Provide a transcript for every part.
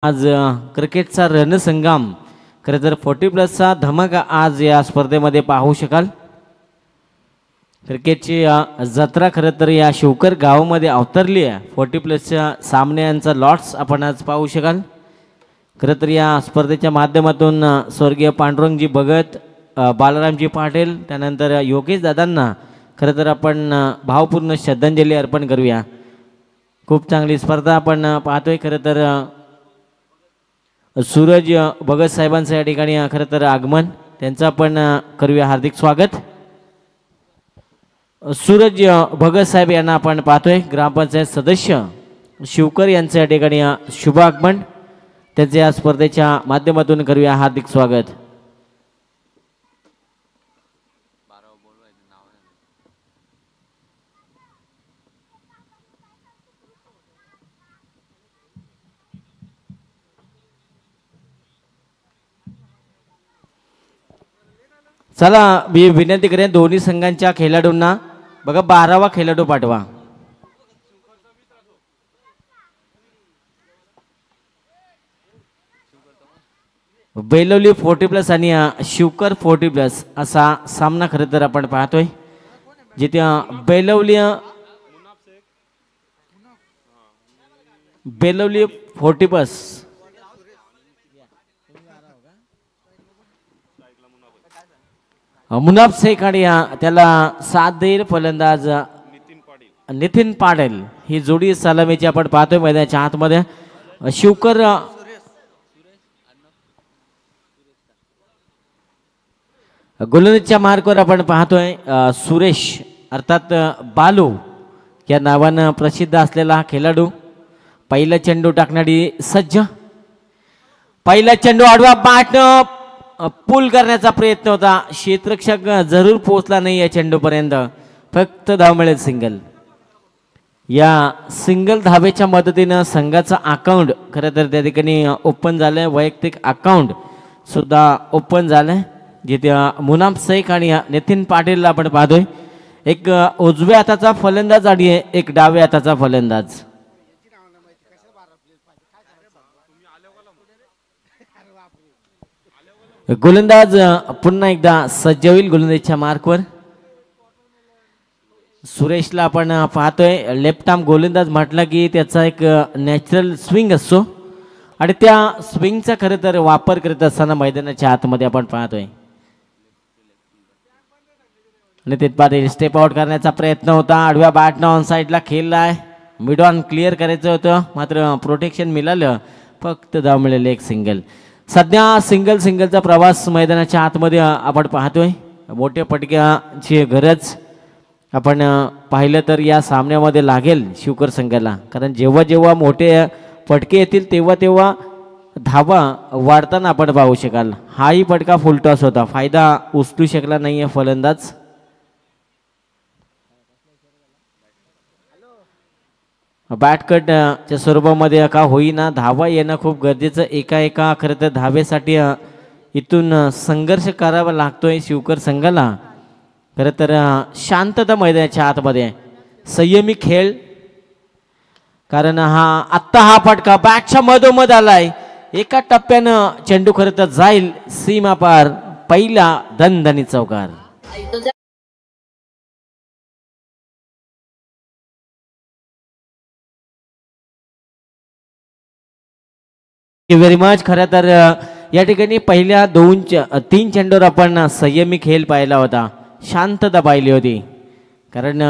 आज क्रिकेटचा रणसंग्राम खरं तर 40+ धमाका आज या स्पर्धेमध्ये पाहू शकाल। क्रिकेटची जत्रा खरं तर या शिवकर गावामध्ये अवतरली आहे। 40+च्या सामन्यांचा लॉट्स आपण आज पाहू शकाल। खरं तर या स्पर्धेच्या माध्यमातून स्वर्गीय पांडुरंगजी भगत, बालरामजी पाटील, त्यानंतर योगेश दादांना खरं तर आपण भावपूर्ण श्रद्धांजली अर्पण करूया। खूप चांगली स्पर्धा आपण पाहतोय। खरं तर सूरज भगत साहेबांचं या ठिकाणी खरं तर आगमन, त्यांचं आपण करूया हार्दिक स्वागत। सूरज भगत साहेब यांना आपण पाहतोय, ग्रामपंचायत सदस्य शिवकर यांचं या ठिकाणी शुभ आगमन, त्यांचे या स्पर्धेच्या माध्यमातून करूया हार्दिक स्वागत। चला मी विनंती करेन दोन्ही संघांच्या खेळाडूंना बघा 12वा खेळाडू पाठवा। बेलवली 40+ आणि शिवकर 40+ असा सामना खरं तर आपण पाहतोय, जिथे बेलवली 40+ मुनाफ शेख आणि त्याला साथ देईल फलंदाज नितीन पाटील। ही जोडी सलामीची आपण पाहतोय मैदानाच्या आतमध्ये। शिवकर गोलंदाजीच्या मार्कवर आपण पाहतोय सुरेश अर्थात बालू या नावानं प्रसिद्ध असलेला हा खेळाडू। पहिला चेंडू टाकणारी सज्ज, पहिला चेंडू आडवा बॅट पुल करण्याचा प्रयत्न होता, क्षेत्ररक्षक जरूर पोहोचला नाही या चेंडूपर्यंत, फक्त धाव मिळेल सिंगल। या सिंगल धावेच्या मदतीनं संघाचा अकाउंट खरं तर त्या ठिकाणी ओपन झालंय, वैयक्तिक अकाउंट सुद्धा ओपन झालंय, जिथे मुनाफ शेख आणि नितीन पाटीलला आपण पाहतोय। एक उजव्या हाताचा फलंदाज आणि एक डाव्या हाताचा फलंदाज। गोलंदाज पुन्हा एकदा सज्ज होईल गोलंदाजीच्या मार्कवर। सुरेशला आपण पाहतोय, लेफ्ट आर्म गोलंदाज म्हटलं की त्याचा एक नॅचरल स्विंग असतो आणि त्या स्विंगचा खरं तर वापर करत असताना मैदानाच्या आतमध्ये आपण पाहतोय। आणि तिथपासून स्टेप आउट करण्याचा प्रयत्न होता, आडव्या बॅटनं ऑन साईडला खेळलाय, मिड ऑन क्लिअर करायचं होतं, मात्र प्रोटेक्शन मिळालं, फक्त धाव मिळाली एक सिंगल। सध्या सिंगलचा प्रवास मैदानाच्या आतमध्ये आपण पाहतोय। मोठ्या पटक्याची गरज आपण पाहिलं तर या सामन्यामध्ये लागेल शिवकर संघाला, कारण जेव्हा जेव्हा मोठे फटके येतील तेव्हा धावा वाढताना आपण पाहू शकाल। हाही फटका फुलटॉस होता, फायदा उचलू शकला नाहीये फलंदाज। बॅटकटच्या स्वरूपामध्ये का होईना धावा येणं खूप गरजेचं, एका खरं तर धावेसाठी इथून संघर्ष करावा लागतोय शिवकर संघाला। खरं तर शांतता मैदानाच्या आतमध्ये, संयमी खेळ, कारण हा फटका बॅटच्या मधोमध आलाय, एका टप्प्यानं चेंडू खरं तर जाईल सीमा पार, पहिला दणदणीत चौकार। Very much. खरं तर या ठिकाणी पहिल्या 3 चेंडूवर आपण संयमी खेळ पाहिला होता, शांतता पाहिली होती, कारण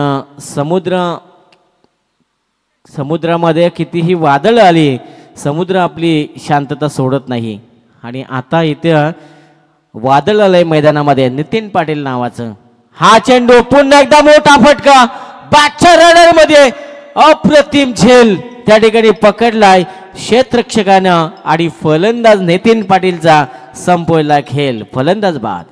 समुद्रामध्ये कितीही वादळ आली, समुद्र आपली शांतता सोडत नाही। आणि आता इथे वादळ आलंय मैदानामध्ये नितीन पाटील नावाचं। हा चेंडू पुन्हा एकदा मोठा फटका, बॅटच्या रनर मध्ये अप्रतिम झेल त्या ठिकाणी पकडलाय क्षेत्ररक्षकानं आणि फलंदाज नितीन पाटीलचा संपवला खेळ, फलंदाज बाद।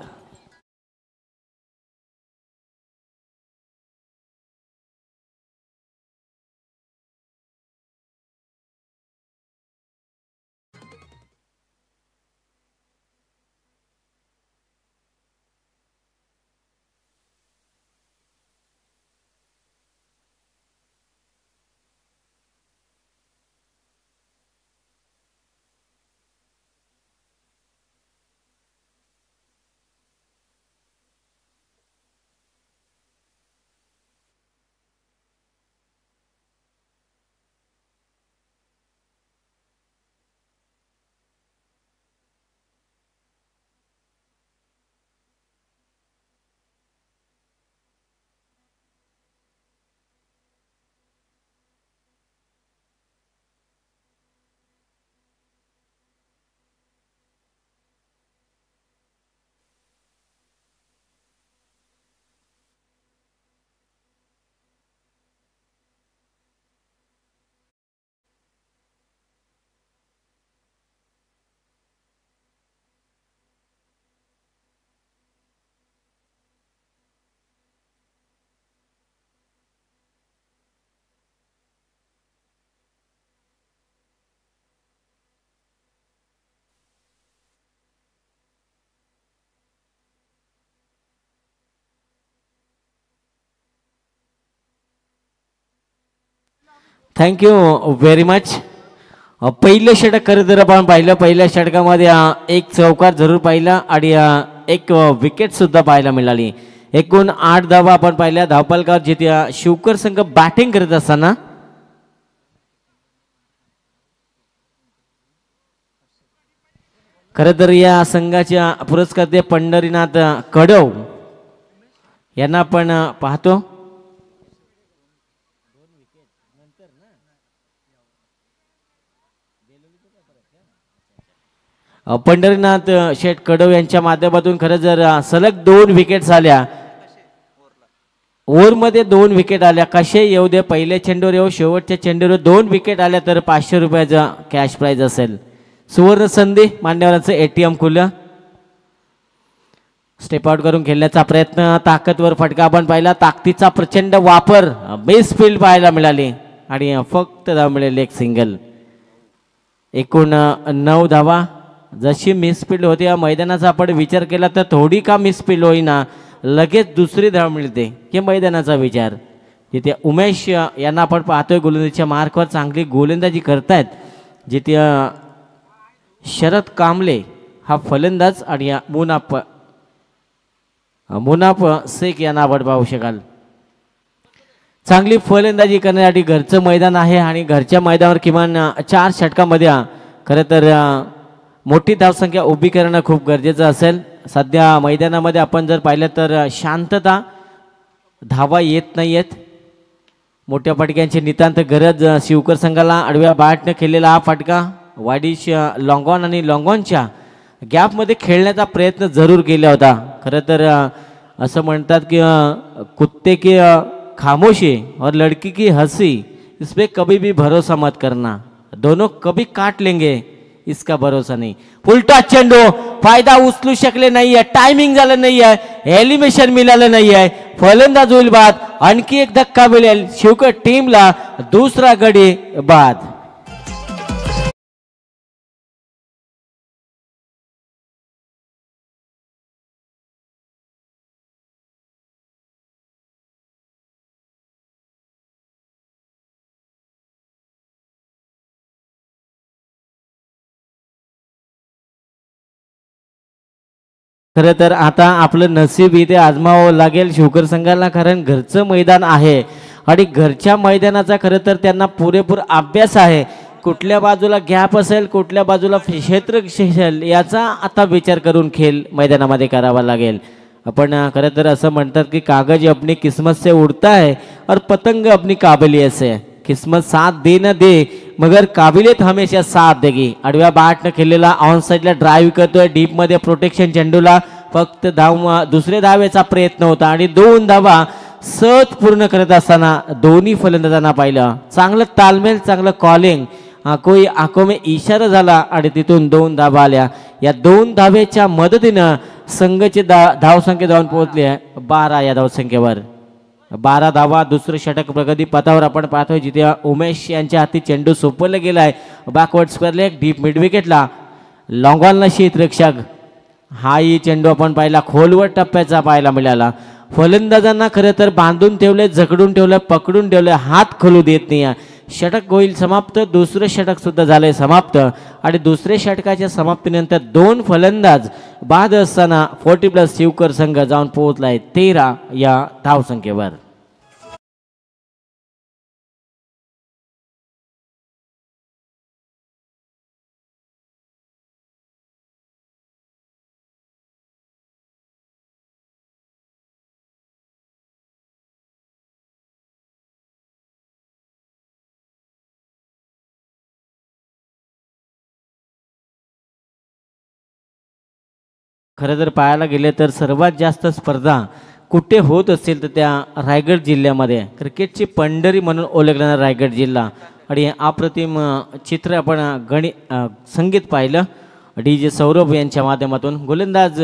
Thank you very much. पहिलं षटक खरं तर आपण पाहिलं. पहिल्या षटकामध्ये एक चौकार जरूर पाहिला आणि एक विकेट सुद्धा पाहायला मिळाली. एकूण 8 धावा आपण पाहिल्या. धावपलकावर जिथे शिवकर संघ बॅटिंग करत असताना खरं तर या संघाच्या पुरस्कर्ते पंढरीनाथ कडव यांना आपण पाहतो. पंढरीनाथ शेठ कडव यांच्या माध्यमातून खरं जर सलग 2 विकेट्स आल्या. ओव्हरमध्ये 2 विकेट आल्या. कसे येऊ दे, पहिल्या चेंडूवर येऊ शेवटच्या चेंडूवर 2 विकेट आल्या तर 500 रुपयाचा कॅश प्राइज असेल. सुवर्ण संधी मान्यवरांचं ATM खुलं. स्टेप आउट करून खेळण्याचा प्रयत्न. ताकदवर फटका आपण पाहिला. ताकदीचा प्रचंड वापर. बेस फील्ड पाहायला मिळाली आणि फक्त धाव मिळाली एक सिंगल. एकूण 9 धावा. जशी मिसफील्ड होती या मैदानाचा आपण विचार केला तर थोडी का मिसफील्ड होईना लगेच दुसरी धाव मिळते की मैदानाचा विचार. जिथे उमेश यांना आपण पाहतोय गोलंदाजीच्या मार्कवर चांगली गोलंदाजी करतायत. जिथे शरद कांबळे हा फलंदाज आणि मुनाफ शेख यांना आपण पाहू शकाल. चांगली फलंदाजी करण्यासाठी घरचं मैदान आहे आणि घरच्या मैदानावर किमान 4 षटकामध्ये खरं तर मोठी धावसंख्या उभी करणं खूप गरजेचं असेल. सध्या मैदानामध्ये आपण जर पाहिलं तर शांतता, धावा येत नाही आहेत. मोठ्या फटक्यांची नितांत गरज. शिवकर संघाला आडव्या बॅटने खेळलेला हा फटका वाडीश लॉंगॉन आणि लॉंगॉनच्या गॅपमध्ये खेळण्याचा प्रयत्न जरूर केला होता. खरं तर असं म्हणतात की कुत्ते की खामोशी और लड़की की हंसी इस पे कभी भी भरोसा मत करना, दोनों कभी काट लेंगे इसका भरोसा नाही. उलटा चेंडू फायदा उचलू शकले नाहीये. टायमिंग झालं नाहीये. एलिमिनेशन मिळालं नाहीये. फलंदाज होईल बाद. आणखी एक धक्का मिळेल शिवकर टीमला. दुसरा गडी बाद. खरं तर आता आपलं नसीब इथे आजमावं लागेल शिवकर संघाला. कारण घरचं मैदान आहे आणि घरच्या मैदानाचा खरं तर त्यांना पुरेपूर अभ्यास आहे. कुठल्या बाजूला गॅप असेल, कुठल्या बाजूला क्षेत्र असेल याचा आता विचार करून खेळ मैदानामध्ये करावा लागेल. आपण खरं तर असं म्हणतात की कागज अपनी किस्मत से उड़ता है और पतंग अपनी काबिलियत से. किस्मत साथ दे न दे मगर काबिलियत हमेशा साथ देगी. आडव्या बॅटनं खेळलेला ऑन साईडला ड्राईव्ह करतोय. डीपमध्ये प्रोटेक्शन चेंडूला. फक्त दुसऱ्या धावेचा प्रयत्न होता आणि 2 धावा सहज पूर्ण करत असताना दोन्ही फलंदाजांना पाहिलं. चांगलं तालमेल, चांगलं कॉलिंग. कोई आंखों में इशारा झाला आणि तिथून 2 धावा आल्या. या 2 धावेच्या मदतीनं संघाची धावसंख्या जाऊन पोहोचली आहे 12 या धावसंख्येवर. 12 धावा. दुसरं षटक प्रगती पथावर आपण पाहतोय जिथे उमेश यांच्या हाती चेंडू सोपवला गेलाय. Backward square leg deep mid विकेटला. लॉंगॉनला शीतरक्षक. हाही चेंडू आपण पाहिला खोलवर टप्प्याचा पाहायला मिळाला. फलंदाजांना खरं तर बांधून ठेवले, जखडून ठेवले, पकडून ठेवले. हात खोलू देत नाही. षटक होईल समाप्त. दुसरं षटक सुद्धा झालंय समाप्त आणि दुसऱ्या षटकाच्या समाप्तीनंतर 2 फलंदाज बाद असताना 40+ शिवकर संघ जाऊन पोहोचलाय 13 या धावसंख्येवर. खरं तर पाहायला गेले तर सर्वात जास्त स्पर्धा कुठे होत असतील तर त्या रायगड जिल्ह्यामध्ये. क्रिकेटची पंढरी म्हणून ओळखलेला रायगड जिल्हा आणि अप्रतिम चित्र आपण संगीत पाहिलं DJ सौरभ यांच्या माध्यमातून. गोलंदाज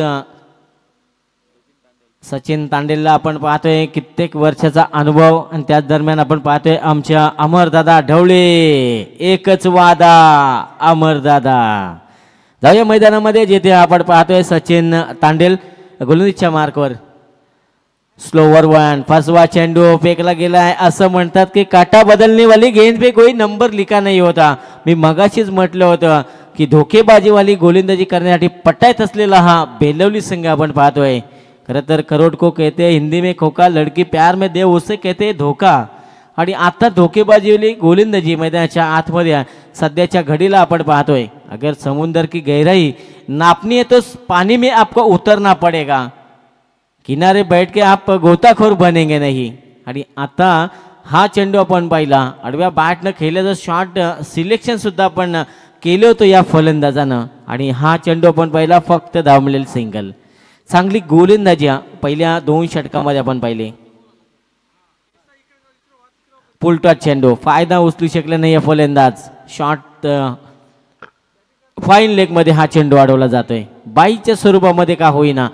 सचिन तांडेलला आपण पाहतोय कित्येक वर्षाचा अनुभव आणि त्याच दरम्यान आपण पाहतोय आमच्या अमरदादा ढवळे. एकच वादा अमरदादा. जाऊया मैदानामध्ये जिथे आपण पाहतोय सचिन तांडेल गोलंदाजीच्या मार्कवर. स्लोवर वन, फसवा चेंडू फेकला गेलाय. असं म्हणतात की काटा बदलने वाली गेंद पे कोई नंबर लिखा नाही होता. मी मगाशीच म्हटलं होतं की धोकेबाजीवाली गोलंदाजी करण्यासाठी पटायत असलेला हा बेलवली संघ आपण पाहतोय. खरं तर करोड को कहते हिंदी में खोका, लड़की प्यार में देव उसे कहते धोका. आणि आता धोकेबाजीवाली गोलंदाजी मैदानाच्या आतमध्ये सध्याच्या घडीला आपण पाहतोय. अगर समुद्र की गहराई नापनी है तो पानी में आपको उतरना पड़ेगा, किनारे बैठ के आप गोताखोर बनेंगे नहीं. आणि आता हा चेंडू आपण पाहिला आडव्या बॅटनं खेळल्याचं शॉट सिलेक्शन सुद्धा आपण केलं होतं या फलंदाजानं. आणि हा चेंडू आपण पाहिला फक्त धाव मिळेल सिंगल. चांगली गोलंदाजी पहिल्या 2 षटकामध्ये आपण पाहिले. पुलटॉस चेंडू फायदा उचलू शकले नाही फलंदाज. शॉट फाईन लेग मध्ये हा चेंडू अडवला जातोय. बाईच्या स्वरूपामध्ये का होईना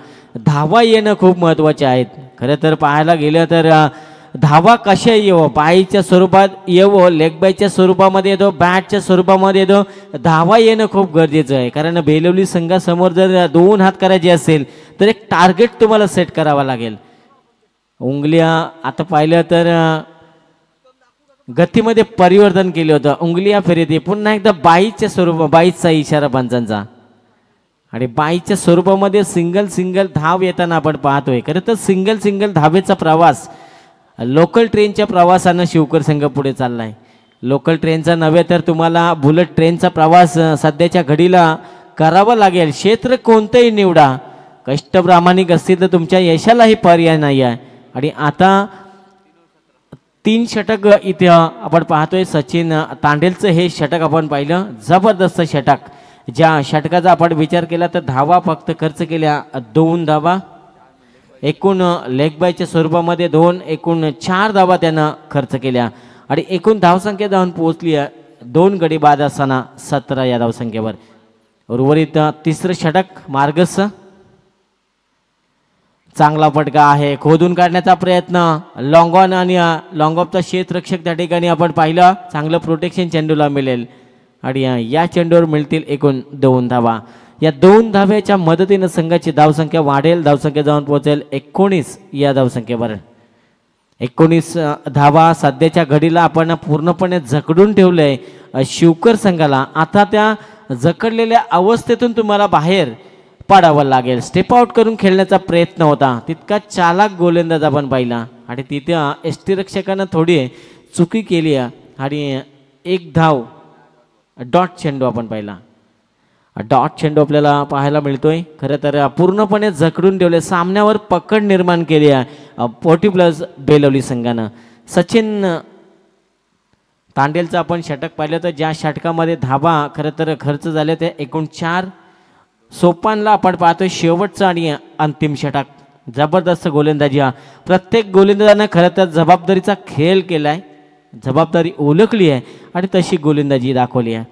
धावा येणं खूप महत्वाचे आहेत. खरं तर पाहायला गेलं तर धावा कशा येवो, बाईच्या स्वरूपात येवो, लेग बाईच्या स्वरूपामध्ये येतो, बॅटच्या स्वरूपामध्ये येतो, धावा येणं खूप गरजेचं आहे. कारण बेलवली संघासमोर जर 2 हात करायचे असेल तर एक टार्गेट तुम्हाला सेट करावा लागेल. उंगल्या आता पाहिलं तर गतीमध्ये परिवर्तन केलं होतं. उंगलिया फिरते पुन्हा एकदा बाईच्या स्वरूप, बाईचा इशारा पंचांचा. आणि बाईच्या स्वरूपामध्ये सिंगल धाव येताना आपण पाहतोय. खरं तर सिंगल धावेचा प्रवास लोकल ट्रेनच्या प्रवासानं शिवकर संघ पुढे चाललाय. लोकल ट्रेनचा नव्हे तर तुम्हाला बुलेट ट्रेनचा प्रवास सध्याच्या घडीला करावा लागेल. क्षेत्र कोणतंही निवडा, कष्ट प्रामाणिक असतील तर तुमच्या यशालाही पर्याय नाही आहे. आणि आता 3 षटक इथे आपण पाहतोय. सचिन तांडेलचं हे षटक आपण पाहिलं, जबरदस्त षटक. ज्या षटकाचा आपण विचार केला तर धावा फक्त खर्च केल्या 2 धावा, एकूण लेग बायच्या स्वरूपामध्ये 2, एकूण 4 धावा त्यानं खर्च केल्या. आणि एकूण धावसंख्या जाऊन पोहोचली 2 गडी बाद असताना 17 या धावसंख्येवर. उर्वरित 3रं षटक मार्गस. चांगला फटका आहे, खोदून काढण्याचा प्रयत्न, लॉंग ऑन आणि लॉंग ऑफचा क्षेत्ररक्षक त्या ठिकाणी आपण पाहिलं. चांगलं प्रोटेक्शन चेंडूला मिळेल आणि या चेंडूवर मिळतील एकूण 2 धावा. या 2 धाव्याच्या मदतीनं संघाची धावसंख्या वाढेल. धावसंख्या जाऊन पोहोचेल 19 या धावसंख्येवर. 19 धावा सध्याच्या घडीला आपण पूर्णपणे जकडून ठेवलंय शिवकर संघाला. आता त्या जकडलेल्या अवस्थेतून तुम्हाला बाहेर पाडावं लागेल. स्टेप आउट करून खेळण्याचा प्रयत्न होता, तितका चालाक गोलंदाज आपण पाहिला. आणि तिथे यष्टीरक्षकानं थोडी चुकी केली आणि 1 धाव डॉट चेंडू आपण पाहिला. डॉट चेंडू आपल्याला पाहायला मिळतोय. खरं तर पूर्णपणे जकडून ठेवले, सामन्यावर पकड निर्माण केली आहे 40+ बेलवली संघानं. सचिन तांडेलचं आपण षटक पाहिलं तर ज्या षटकामध्ये धावा खरं तर खर्च झाले ते एकूण 4. सोपानला आपण पाहतोय शेवटचं आणि अंतिम षटक. जबरदस्त गोलंदाजी. प्रत्येक गोलंदाजानं खरं तर जबाबदारीचा खेळ केलाय, जबाबदारी ओळखली आहे आणि तशी गोलंदाजी दाखवली आहे.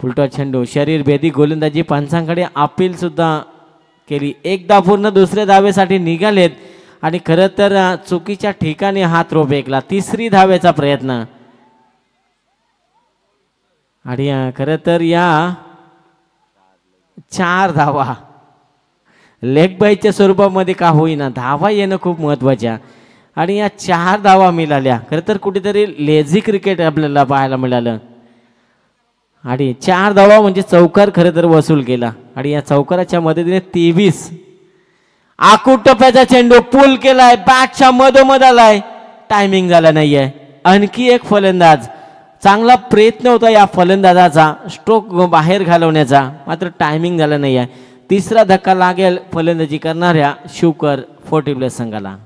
फुलटॉस चेंडू शरीर भेदी गोलंदाजी पंचांकडे अपील सुद्धा केली. 1 धाव पूर्ण, दुसऱ्या धावेसाठी निघालेत आणि खरं तर चुकीच्या ठिकाणी हा थ्रो फेकला. 3री धावेचा प्रयत्न आणि खरं तर या 4 धावा लेग बायच्या स्वरूपामध्ये का होईना धावा येणं खूप महत्त्वाच्या. आणि या 4 धावा मिळाल्या. खरं तर कुठेतरी लेझी क्रिकेट आपल्याला पाहायला मिळालं. आणि 4 धावा म्हणजे चौकार खरं तर वसूल केला. आणि या चौकाराच्या मदतीने 23 आखूड टप्प्याचा चेंडू पूल केलाय, बॅटच्या मधोमध आलाय, टायमिंग झाला नाहीये. आणखी एक फलंदाज, चांगला प्रयत्न होता या फलंदाजाचा स्ट्रोक बाहेर घालवण्याचा, मात्र टायमिंग झाला नाहीये. 3रा धक्का लागेल फलंदाजी करणाऱ्या शिवकर 40+ संघाला.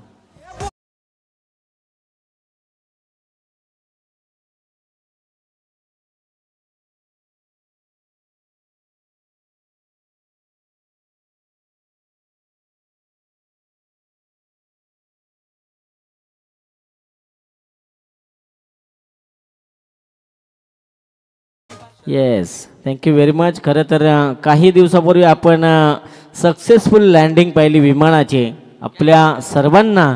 Yes, thank you very much. खरं तर काही दिवसापूर्वी आपण सक्सेसफुल लँडिंग पाहिली विमानाची. आपल्या सर्वांना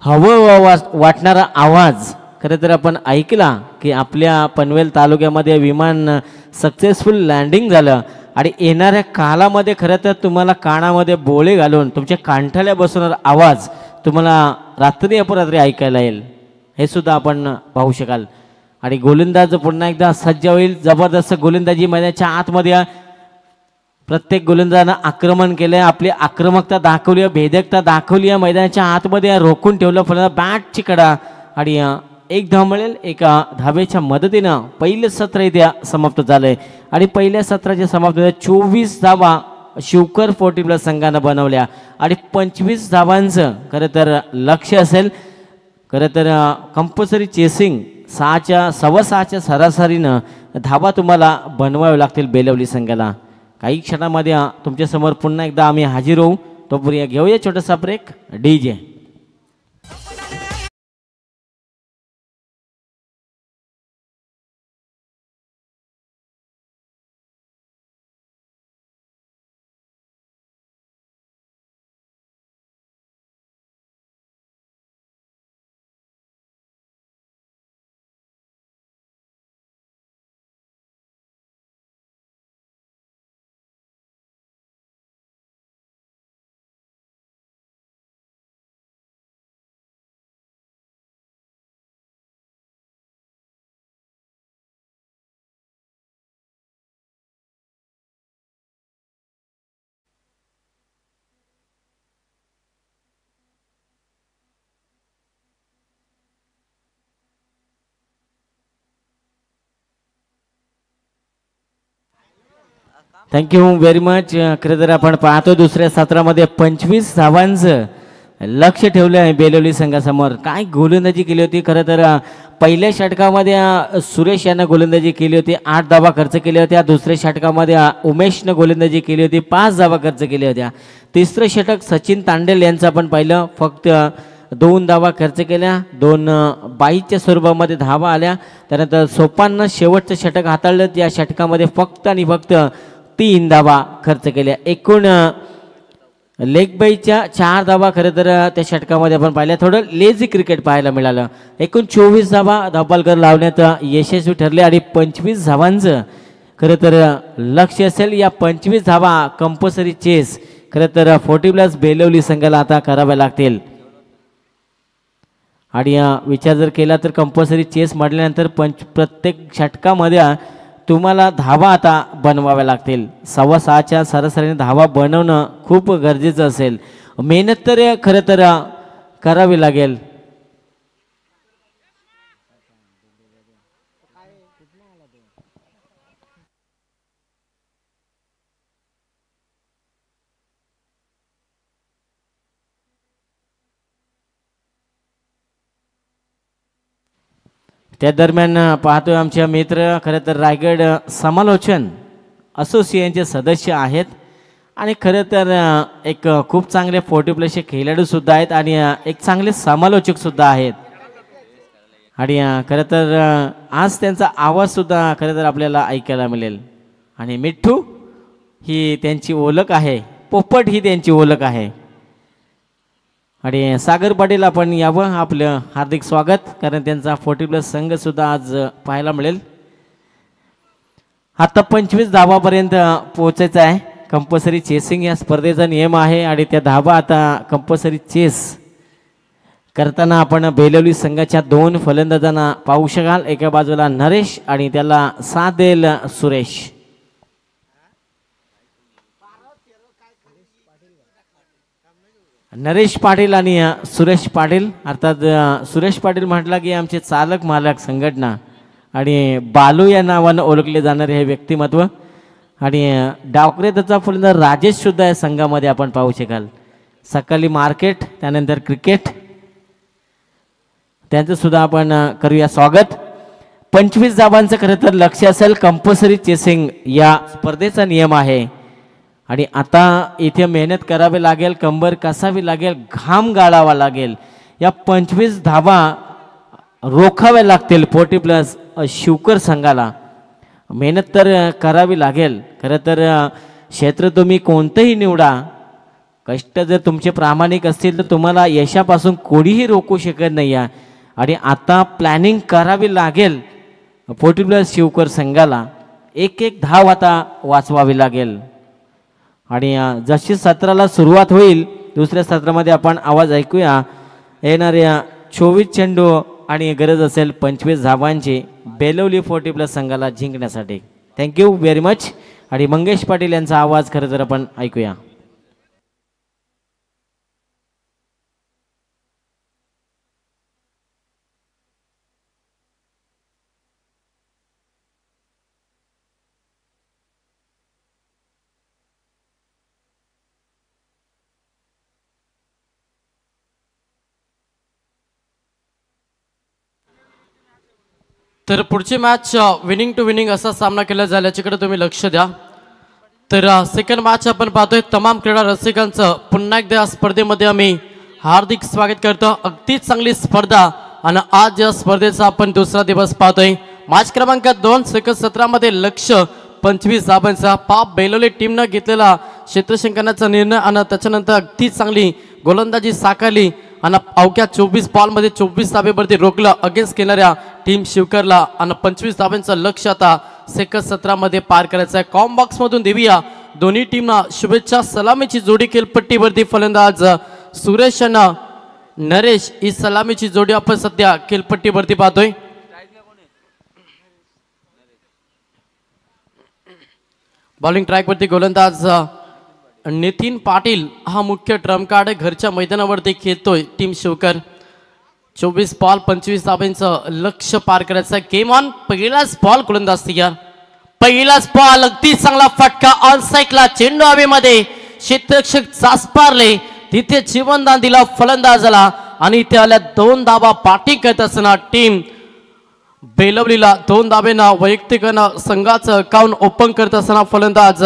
हवं वाटणारा आवाज खरं तर आपण ऐकला की आपल्या पनवेल तालुक्यामध्ये विमान सक्सेसफुल लँडिंग झालं. आणि येणाऱ्या कालामध्ये खरं तर तुम्हाला कानामध्ये बोळे घालून तुमच्या कांठाल्या बसवणारा आवाज तुम्हाला रात्री अपरात्री ऐकायला येईल, हे सुद्धा आपण पाहू शकाल. आणि गोलंदाज पुन्हा एकदा सज्ज होईल. जबरदस्त गोलंदाजी मैदानाच्या आतमध्ये प्रत्येक गोलंदाजानं आक्रमण केलं, आपली आक्रमकता दाखवली, भेदकता दाखवली, मैदानाच्या आतमध्ये रोखून ठेवलं. फलंदाज बॅटची कडा आणि एक धाव मिळेल. एका धावेच्या मदतीनं पहिलं सत्र इथे समाप्त झालंय. आणि पहिल्या सत्राच्या समाप्तीमध्ये 24 धावा शिवकर 40+ संघानं बनवल्या आणि 25 धावांचं खरं तर लक्ष असेल. खरं तर कंपल्सरी चेसिंग 6च्या सरासरीनं धावा तुम्हाला बनवाव्या लागतील बेलवली संघाला. काही क्षणामध्ये तुमच्यासमोर पुन्हा एकदा आम्ही हाजीर होऊ. तोपर्यंत घेऊया छोटासा break. DJ thank you very much. खरं तर आपण पाहतो दुसऱ्या सत्रामध्ये 25 धावांचं लक्ष ठेवलं आहे बेलवली संघासमोर. काय गोलंदाजी केली होती. खरं तर पहिल्या षटकामध्ये सुरेश यानं गोलंदाजी केली होती, 8 धावा खर्च केल्या होत्या. दुसऱ्या षटकामध्ये उमेशनं गोलंदाजी केली होती, 5 धावा खर्च केल्या होत्या. तिसरं षटक सचिन तांडेल यांचं आपण पाहिलं, फक्त 2 धावा खर्च केल्या, 2 22च्या स्वरूपामध्ये धावा आल्या. त्यानंतर सोपाननं शेवटचं षटक हाताळलं, त्या षटकामध्ये फक्त आणि फक्त 3 धावा खर्च केल्या. एकूण लेग बाईच्या 4 धावा खरं तर त्या षटकामध्ये आपण पाहिल्या. थोडं लेझी क्रिकेट पाहायला मिळालं. एकूण 24 धावा धावपालकर लावण्यात यशस्वी ठरले आणि 25 धावांचं खरं तर लक्ष असेल. या 25 धावा कंपल्सरी चेस खरं तर 40+ बेलवली संघाला आता कराव्या लागतील. आणि विचार जर केला तर कंपल्सरी चेस म्हटल्यानंतर प्रत्येक षटकामध्ये तुम्हाला धावा आता बनवाव्या लागतील. 6.25च्या सरासरीने धावा बनवणं खूप गरजेचं असेल. मेहनत तर खरं तर करावी लागेल. त्या दरम्यान पाहतोय आमचे मित्र खरं तर रायगड समालोचन असोसिएशनचे सदस्य आहेत आणि खरं तर एक खूप चांगले 40+ खेळाडूसुद्धा आहेत आणि एक चांगले समालोचकसुद्धा आहेत. आणि खरं तर आज त्यांचा आवाजसुद्धा खरं तर आपल्याला ऐकायला मिळेल. आणि मिठ्ठू ही त्यांची ओळख आहे, पोपट ही त्यांची ओळख आहे. आणि सागर पाटील आपण यावं, आपलं हार्दिक स्वागत, कारण त्यांचा 40+ संघसुद्धा आज पाहायला मिळेल. आता 25 धावापर्यंत पोहोचायचं आहे. कंपल्सरी चेसिंग या स्पर्धेचा नियम आहे आणि त्या धावा आता कंपल्सरी चेस करताना आपण बेलवली संघाच्या 2 फलंदाजांना पाहू शकाल. एका बाजूला नरेश आणि त्याला साथ देईल सुरेश. नरेश पाटील आणि सुरेश पाटील, अर्थात सुरेश पाटील म्हटलं की आमचे चालक मालक संघटना आणि बालू या नावानं ओळखले जाणारे हे व्यक्तिमत्व. आणि डावकरेचा फलंदाज राजेश सुद्धा या संघामध्ये आपण पाहू शकाल. सकाळी मार्केट, त्यानंतर क्रिकेट, त्यांचं सुद्धा आपण करूया स्वागत. 25 धावांचं खरं तर लक्ष असेल. कंपल्सरी चेसिंग या स्पर्धेचा नियम आहे आणि आता इथे मेहनत करावी लागेल, कंबर कसावी लागेल, घाम गाळावा लागेल. या 25 धावा रोखाव्या लागतील 40+ शिवकर संघाला. मेहनत तर करावी लागेल. खरं तर क्षेत्र तुम्ही कोणतंही निवडा, कष्ट जर तुमचे प्रामाणिक असतील तर तुम्हाला यशापासून कोणीही रोखू शकत नाही आहे. आणि आता प्लॅनिंग करावी लागेल 40+ शिवकर संघाला. एक धाव आता वाचवावी लागेल. आणि जशी सत्राला सुरुवात होईल, दुसऱ्या सत्रामध्ये आपण आवाज ऐकूया. येणाऱ्या 24 चेंडू आणि गरज असेल 25 धावांची बेलवली 40+ संघाला जिंकण्यासाठी. Thank you very much. आणि मंगेश पाटील यांचा आवाज खरं तर आपण ऐकूया. तर पुढची मॅच विनिंग टू विनिंग असा सामना केला जाईल याच्याकडे तुम्ही लक्ष द्या. तर सेकंड मॅच आपण पाहतोय. तमाम क्रीडा रसिकांचं पुन्हा एकदा या स्पर्धेमध्ये आम्ही हार्दिक स्वागत करतो. अगदीच चांगली स्पर्धा आणि आज या स्पर्धेचा आपण दुसरा दिवस पाहतोय. मॅच क्रमांक 2 सेकंड 17 मध्ये लक्ष 25 धाबांचा पाप बेलोली टीमनं घेतलेला क्षेत्रशंकनाचा निर्णय आणि त्याच्यानंतर अगदीच चांगली गोलंदाजी साकारली आणि अवघ्या 24 बॉलमध्ये 24 धाबेवरती रोखलं अगेन्स्ट केणाऱ्या टीम शिवकरला आणि 25 धाब्यांचं लक्ष आता सेकंड 17 मध्ये पार करायचं आहे. कॉम बॉक्स मधून देऊया दोन्ही टीमना शुभेच्छा. सलामीची जोडी खेळपट्टीवरती फलंदाज सुरेश आणि नरेश ही सलामीची जोडी आपण सध्या खेळपट्टीवरती पाहतोय. बॉलिंग ट्रॅकवरती गोलंदाज नितीन पाटील हा मुख्य ट्रम्प कार्ड घरच्या मैदानावरती खेळतोय टीम शिवकर. 24 बॉल 25 धाब्यांचं लक्ष पार करायचं. Game on. पहिलाच बॉल गोलंदाज तयार. पहिलाच बॉल अगदी चांगला फटका ऑन साईडला चेंडू हवेमध्ये क्षेत्ररक्षक चासपारले तिथे जीवनदान दिला फलंदाजाला आणि इथे आल्या 2 धाबा पाठी करत असताना टीम बेलवलीला 2 धाब्यांना वैयक्तिक संघाचं अकाउंट ओपन करत असताना फलंदाज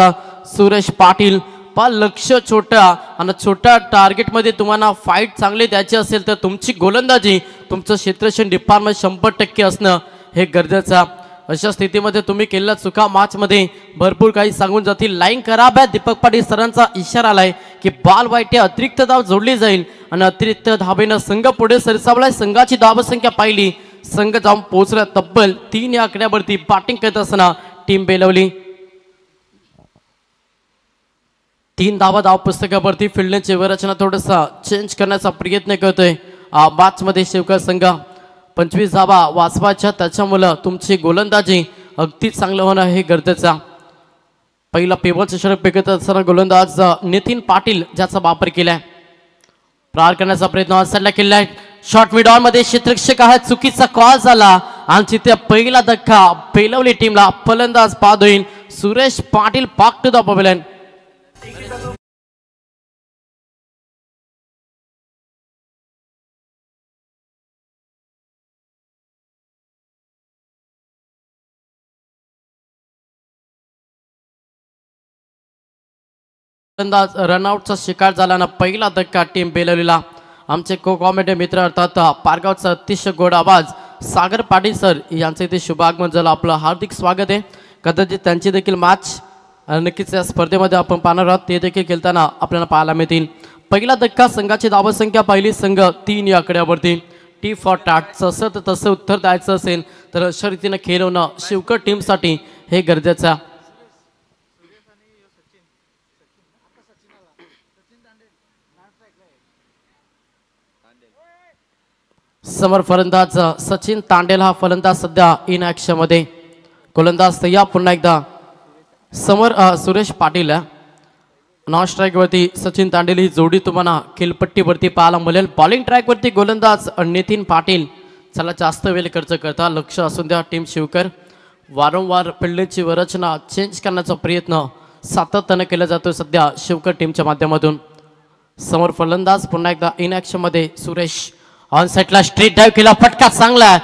सुरेश पाटील. लक्ष छोटा आणि छोट्या टार्गेटमध्ये तुम्हाला फाईट चांगले द्यायचे असेल तर तुमची गोलंदाजी तुमचं क्षेत्ररक्षण डिपार्टमेंट 100% असणं हे गरजेचं. अशा स्थितीमध्ये तुम्ही केलेल्या चुका मॅचमध्ये भरपूर काही सांगून जातील. लाईन खराब आहे. दीपक पाटील सरांचा इशारा आलाय की बॉल वाईट अतिरिक्त धाव जोडली जाईल आणि अतिरिक्त धाबेनं संघ पुढे सरसावलाय. संघाची धावसंख्या पाहिली संघ जाऊन पोहोचला तब्बल 3 या आकड्यावरती बॅटिंग करत असताना टीम बेलवली 3 धावा धाव पुस्तकावरती फिल्डिंगची रचना थोडासा चेंज करण्याचा प्रयत्न करतोय. मॅच मध्ये शिवकर संघ 25 धावा वाचवायच्या त्याच्यामुळे तुमची गोलंदाजी अगदी चांगलं होणं हे गरजेचं. पहिला पेबलचं षटक फेकत असताना गोलंदाज नितीन पाटील ज्याचा वापर केलाय. प्रहार करण्याचा प्रयत्न साईडला केलाय. शॉर्ट मिड ऑन मध्ये क्षेत्ररक्षक आहे. चुकीचा कॉल झाला आणि तिथे पहिला धक्का बेलवली टीमला. फलंदाज बाद होईल Suresh Patil. Back to the pavilion. रनआउटचा शिकार झाला ना पहिला धक्का टीम बेलवलीला. आमचे को कॉमेडी मित्र अर्थात पारगावचा अतिशय गोड आवाज सागर पाटील सर यांचे इथे शुभागमन झालं. आपलं हार्दिक स्वागत आहे. कदाचित त्यांची देखील मॅच नक्कीच या स्पर्धेमध्ये आपण पाहणार आहोत. ते देखील खेळताना आपल्याला पाहायला मिळतील. पहिला धक्का संघाची धावसंख्या पाहिली संघ 3 या आकड्यावरती. टी फॉर टॅट तसं उत्तर द्यायचं असेल तर अशा रीतीनं खेळवणं शिवकर टीमसाठी हे गरजेचं. समोर फलंदाज सचिन तांडेल हा फलंदाज सध्या इन ॲक्शन मध्ये. गोलंदाज तयार पुन्हा एकदा समोर सुरेश पाटील. नॉन स्ट्राईक वरती सचिन तांडेल ही जोडी तुम्हाला खेळपट्टीवरती पाहायला मिळेल. बॉलिंग ट्रॅक वरती गोलंदाज नितीन पाटील. चला जास्त वेळ खर्च करता लक्ष असून द्या टीम शिवकर. वारंवार फिल्डिंगची रचना चेंज करण्याचा प्रयत्न सातत्याने केला जातो सध्या शिवकर टीमच्या माध्यमातून. समोर फलंदाज पुन्हा एकदा इन ॲक्शन मध्ये सुरेश. ऑन साईडला स्ट्रेट ड्राईव्ह केला. फटका चांगला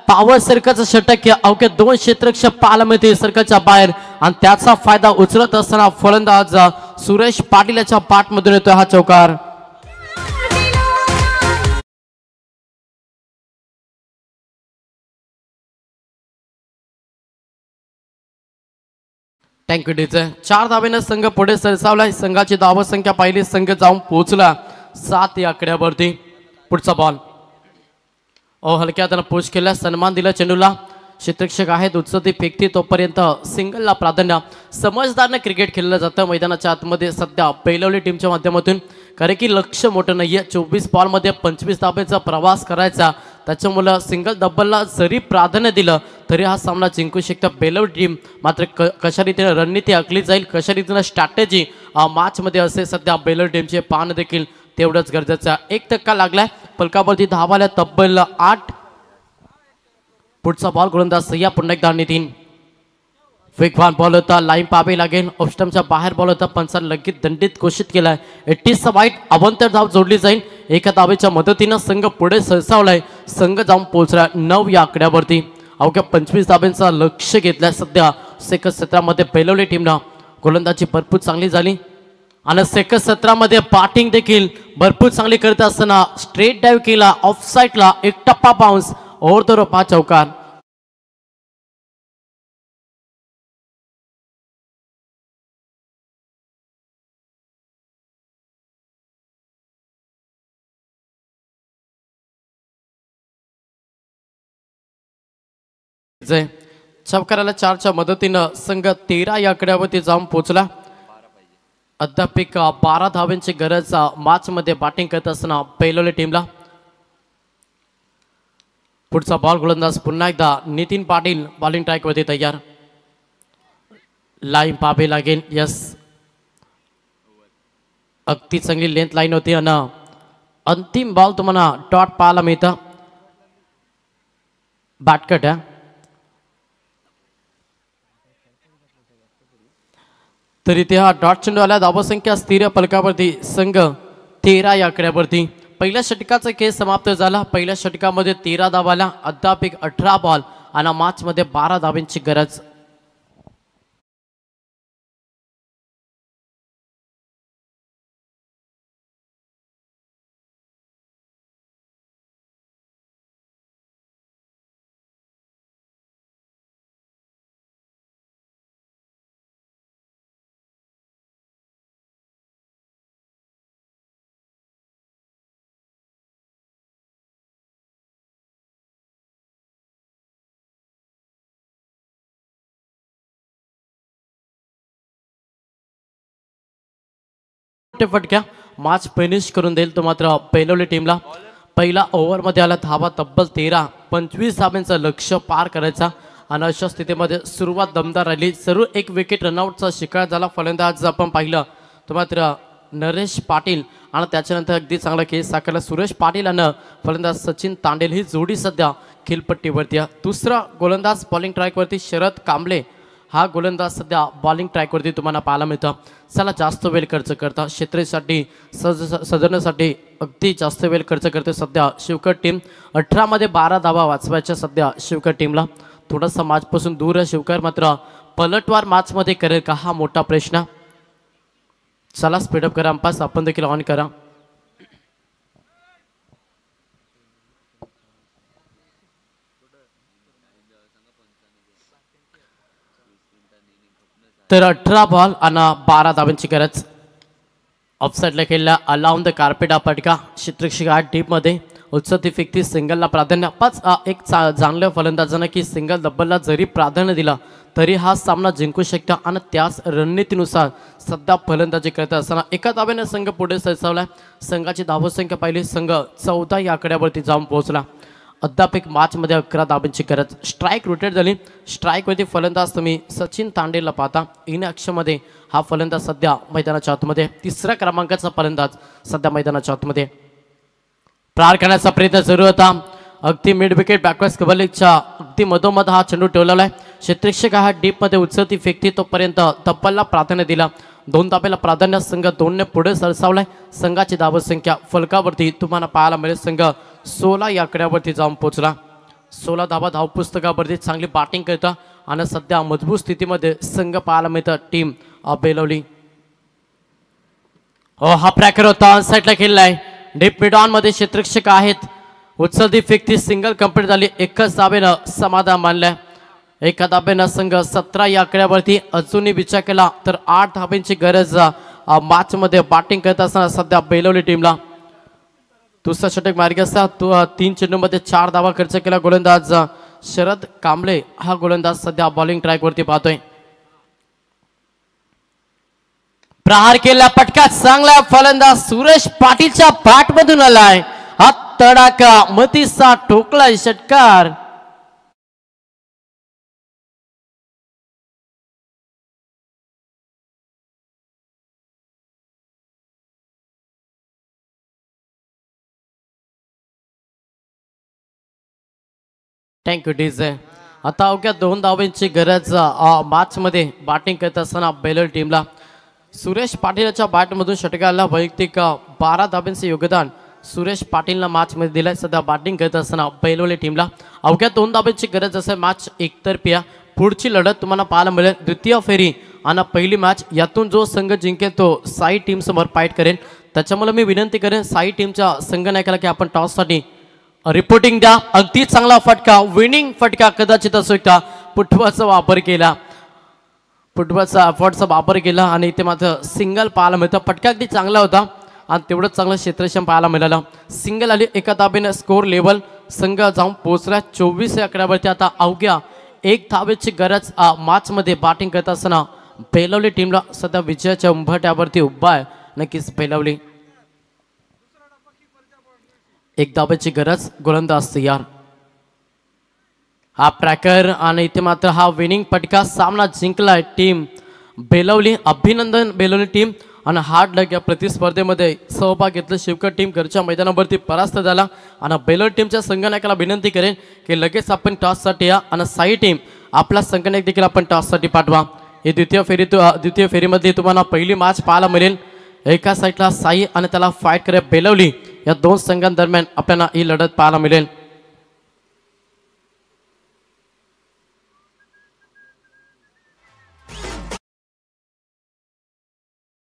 पॉवर सर्कलचं षटक अवघ्या 2 क्षेत्ररक्षक पाहायला मिळते सर्कलच्या बाहेर आणि त्याचा फायदा उचलत असताना फलंदाज सुरेश पाटील याच्या पाठमधून येतोय हा चौकार. Thank you DJ. 4 धावेनं संघ पुढे सरसावलाय. संघाची धावसंख्या पाहिली संघ जाऊन पोहोचला 7 या आकड्यावरती. पुढचा बॉल हलक्या त्यानं पोच केला. सन्मान दिला चेंडूला. क्षेत्ररक्षक आहेत उचलती फेकती तोपर्यंत सिंगलला प्राधान्य. समजदारनं क्रिकेट खेळलं जातं मैदानाच्या आतमध्ये सध्या बेलवली टीमच्या माध्यमातून, कारण की लक्ष मोठं नाही आहे. 24 बॉलमध्ये 25 धाब्याचा प्रवास करायचा, त्याच्यामुळं सिंगल डबलला जरी प्राधान्य दिलं तरी हा सामना जिंकू शकतं बेलवली टीम. मात्र कशा रीतीने रणनीती आखली जाईल, कशा रीतीने स्ट्रॅटेजी मॅचमध्ये असे सध्या बेलवली टीमचे पाहणं देखील तेवढंच गरजेचं. 1 धक्का लागलाय फलकावरती धावाला तब्बल 8. पुढचा बॉल गोलंदाज सय्या पुन्हा एकदा नितीन. वेगवान बॉल होता, लाईन पाहावी लागेल, ऑफस्टमच्या बाहेर बॉल होता, पंचांनी लगेच दंडित घोषित केलाय. 80चा वाईट अवंतर धाव जोडली जाईल. एका धावेच्या मदतीनं संघ पुढे सरसावलाय, संघ जाऊन पोहोचला 9 या आकड्यावरती. अवघ्या 25 धाब्यांचा लक्ष घेतलाय सध्या सेकंद सत्रामध्ये बेलवली टीमनं. गोलंदाजी भरपूर चांगली झाली आणि सेकंद सत्रामध्ये बॅटिंग देखील भरपूर चांगली करत असताना स्ट्रेट डाईव्ह केला, ऑफ साईडला एक टप्पा बाउन्स, ओव्हर द रोप हा चौकार. चौकाराला 4च्या मदतीनं संघ 13 या आकड्यावरती जाऊन पोहोचला. अद्याप 12 धावांची गरज मॅच मध्ये बॅटिंग करत असताना बेलवली टीमला. पुढचा बॉल गोलंदाज पुन्हा एकदा नितीन पाटील बॉलिंग ट्रॅक वरती तयार. लाईन पाहावी लागेल. यस, अगदी चांगली लेंथ लाईन होती आणि अंतिम बॉल तुम्हाला डॉट पाहायला मिळतं. बॅटकट आहे तरी ते हा डॉट चेंडू आला. धावसंख्या स्थिर फलकावरती संघ 13 या आकड्यावरती. पहिल्या षटकाचा खेळ समाप्त झाला. पहिल्या षटकामध्ये 13 धावाला, अद्याप 18 बॉल आणि मॅच मध्ये 12 धावांची गरज. फटक्या मॅच फिनिश करून देईल तो मात्र बेलवली टीमला. पहिला ओव्हरमध्ये आला धावा तब्बल 13, 25 धाब्यांचं लक्ष पार करायचा आणि अशा स्थितीमध्ये सुरुवात दमदार राहिली. सर्व एक विकेट रनआउटचा शिकार झाला. फलंदाज आपण पाहिलं तो मात्र नरेश पाटील आणि त्याच्यानंतर अगदी चांगला खेळ साकारला सुरेश पाटील आणि फलंदाज सचिन तांडेल ही जोडी सध्या खेळपट्टीवरती. दुसरा गोलंदाज बॉलिंग ट्रॅकवरती शरद कांबळे हा गोलंदाज सध्या बॉलिंग ट्रॅकवरती तुम्हाला पाहायला मिळतं. चला जास्त वेळ खर्च करता क्षेत्रासाठी सजवण्यासाठी अगदी जास्त वेळ खर्च करते सध्या शिवकट टीम. 18 मध्ये 12 धावा वाचवायच्या सध्या शिवकट टीमला. थोडासा मॅचपासून दूर आहे शिवकर, मात्र पलटवार मॅचमध्ये करेल का हा मोठा प्रश्न. चला स्पीडअप करा, अंपास आपण देखील ऑन करा. तर 18 बॉल आणि 12 धावांची गरज. ऑफसाईडला खेळला अलाउन द कार्पेट हा फटका. क्षेत्ररक्षक डीपमध्ये उचलती फेकती सिंगलला प्राधान्य. एक चांगल्या फलंदाजानं की सिंगल डबलला जरी प्राधान्य दिला तरी हा सामना जिंकू शकता आणि त्याच रणनीतीनुसार सध्या फलंदाजी करत असताना एका धाब्याने संघ पुढे सरसावलाय. संघाची धावसंख्या पाहिली, संघ 14 या आकड्यावरती जाऊन पोहोचला. अद्याप मॅचमध्ये 11 धाबांची गरज. स्ट्राईक रोटेट झाली. स्ट्राईकवरती फलंदाज तुम्ही सचिन तांडेला पाहता. इन अक्षमध्ये हा फलंदाज सध्या मैदानाच्या आतमध्ये. 3ऱ्या क्रमांकाचा फलंदाज सध्या मैदानाच्या आतमध्ये. प्रहार करण्याचा प्रयत्न सुरू होता. अगदी मिड विकेट बॅकवर्ड कव्हरेजच्या अगदी मधोमध हा चेंडू ठेवलेला आहे. क्षेत्ररक्षक हा डीपमध्ये उचलती फेकती तोपर्यंत तब्बलला प्राधान्य दिला. 2 धाब्याला प्राधान्य. संघ 2 ने पुढे सरसावलाय. संघाची धावसंख्या फलकावरती तुम्हाला पाहायला मिळेल. संघ 16 या आकड्यावरती जाऊन पोहोचला. 16 धावा धावपुस्तकावरती चांगली बॅटिंग करता आणि सध्या मजबूत स्थितीमध्ये संघ पाहायला मिळतं टीम बेलवली. हो, हा प्रॅकर होता, साईडला खेळलाय. डीप मिड ऑन मध्ये क्षेत्ररक्षक आहेत. उचलती फेकती सिंगल कंप्लीट झाली. एकच धाब्यानं समाधान मानलंय. एका धाब्यानं संघ 17 या आकड्यावरती. अजूनही विचार केला तर 8 धाब्यांची गरज मॅच मध्ये बॅटिंग करत असताना सध्या बेलवली टीमला. दुसरा षटक मार्ग असता 3 चेंडूमध्ये 4 धावा खर्च केला गोलंदाज शरद कांबळे हा गोलंदाज सध्या बॉलिंग ट्रॅक वरती पाहतोय. प्रहार केला पटका चांगला फलंदाज सुरेश पाटीलच्या बॅट मधून आलाय. हा तडाका मतीसा ठोकलाय षटकार. Thank you DJ. आता अवघ्या 2 धावांची गरज मॅच मध्ये बॅटिंग करत असताना बेलर टीमला. सुरेश पाटीलच्या बॅटमधून षटकाला वैयक्तिक 12 धावांचे योगदान सुरेश पाटीलला मॅच मध्ये दिलाय. सध्या बॅटिंग करत असताना बेलवली टीमला अवघ्या 2 धावांची गरज असेल. मॅच एकतर्फी आहे. पुढची लढत तुम्हाला पाहायला मिळेल द्वितीय फेरी आणि पहिली मॅच. यातून जो संघ जिंकेल तो साई टीम समोर फाईट करेल. त्याच्यामुळे मी विनंती करेन साई टीमच्या संघनायकाला की आपण टॉससाठी रिपोर्टिंग द्या. अगदी चांगला फटका विनिंग फटका कदाचित असू शकता. पुटवाचा वापर केला. पुटवाचा एफर्टचा वापर केला आणि इथे मात्र सिंगल पाहायला मिळतं. फटका अगदी चांगला होता आणि तेवढंच चांगलं क्षेत्रक्षम पाहायला मिळालं. सिंगल आली. एका धाबेने स्कोर लेवल संघ जाऊन पोहोचला 24 या आकड्यावरती. आता अवघ्या 1 धावेची गरज मॅच मध्ये बॅटिंग करत असताना बेलवली टीमला सध्या विजयाच्या उंबरठ्यावरती उभा आहे. नक्कीच बेलवली 1 धावेची गरज. गोलंदाज तयार. हा ट्रॅकर आणि इथे मात्र हा विनिंग फटका. सामना जिंकलाय टीम बेलवली. अभिनंदन बेलवली टीम. आणि हार्ड लग या प्रतिस्पर्धेमध्ये सहभाग घेतला. शिवकर टीम घरच्या मैदानावरती परास्त झाला. आणि बेलवली टीमच्या संघनायकाला विनंती करेन की लगेच आपण टॉससाठी या आणि साई टीम आपला संघनायक देखील आपण टॉससाठी पाठवा. ही द्वितीय फेरीमध्ये तुम्हाला पहिली मॅच पाहायला मिळेल. एका साईडला साई आणि त्याला फाईट करे बेलवली. या 2 संघांदरम्यान आपल्याला ही लढत पाहायला मिळेल.